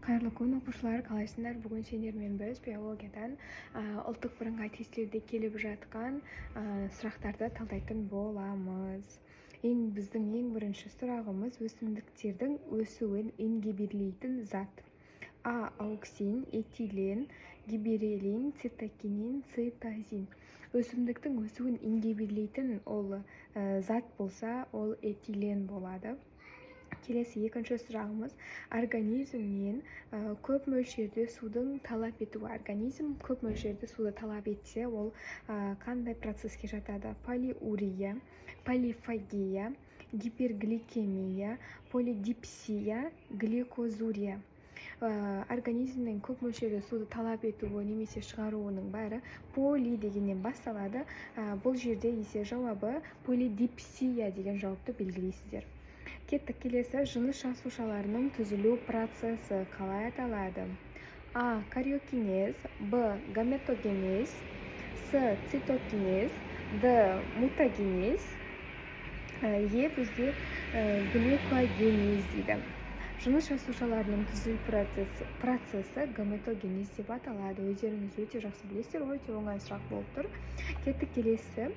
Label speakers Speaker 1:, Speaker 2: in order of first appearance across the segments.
Speaker 1: Қайырлы күн оқушылар, қалайсыңдар? Бүгін сендермен біз биологиядан ұлттық бірыңғай тестілеуде келіп жатқан сұрақтарды талдайтын боламыз. Біздің ең бірінші сұрағымыз өсімдіктердің өсуін ингибирлейтін зат. А. Ауксин, этилен, гибереллин, цитокинин, цитозин. Өсімдіктің өсуін ингибирлейтін ол зат болса, ол этилен болады. Келесі екінші сұрағымыз, организмнен көп мөлшерде судың талап етуі. Организм көп мөлшерде суды талап етсе, ол қандай процеске жатады? Полиурия, полифагия, гипергликемия, полидипсия, гликозурия. Организмнен көп мөлшерде суды талап етуі немесе шығаруының бәрі поли дегеннен басталады. Бұл жерде есе жауабы полидипсия деген жауапты белгілейсіздер. Кеттік, келесі жыныс жасушаларының түзілу процесі қалай аталады? А. Кариокинез, Б. Гаметогенез, С. Цитокинез, Д. Мутагенез, Е. Бізде гликогенез дейді. Жыныс жасушаларының түзілу процесі гаметогенез деп аталады. Өздеріңіз өте жақсы білесіздер, өте оңай сұрақ болып тұр. Кеттік, келесі.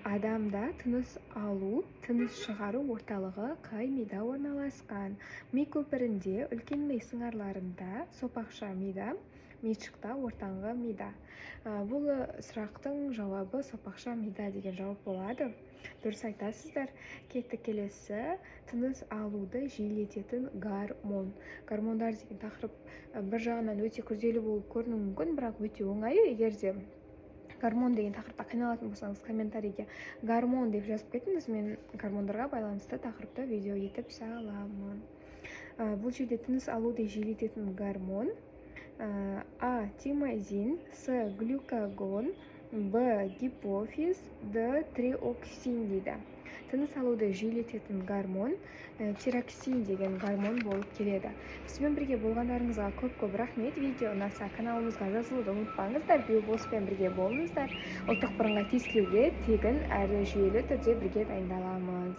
Speaker 1: Адамда тыныс алу, тыныс шығару орталығы қай мида орналасқан? Ми көпірінде, үлкен ми сыңарларында, сопақша мида, миышықта, ортаңғы мида. Бұл сұрақтың жауабы сопақша мида деген жауап болады. Дұрыс айтасыздар. Кеттік, келесі. Тыныс алуды жиілететін гормон. Гормондар деген тақырып бір жағынан өте күрделі болып көрінуі мүмкін, бірақ өте оңай. Егер де гормон деген тақырыпта қиналатын болсаңыз, комментарийге гормон деп жазып кетіңіз, мен гормондарға байланысты тақырыпты видео етіп саламын. Бұл жерде тыныс алуды жиілететін гормон А. Тимозин, С. Глюкагон, Б. Гипофиз, Д. Триоксин дейді. Тыныс алуды жиілететін гормон тироксин деген гормон болып келеді. Бізбен бірге болғандарыңызға көп рахмет. Видео ұнаса каналымызға жазылуды ұмытпаңыздар. Биобоспен бірге болыңыздар. Ұлттық бірыңғай тестілеуге тегін әрі жүйелі түрде бірге дайындаламыз.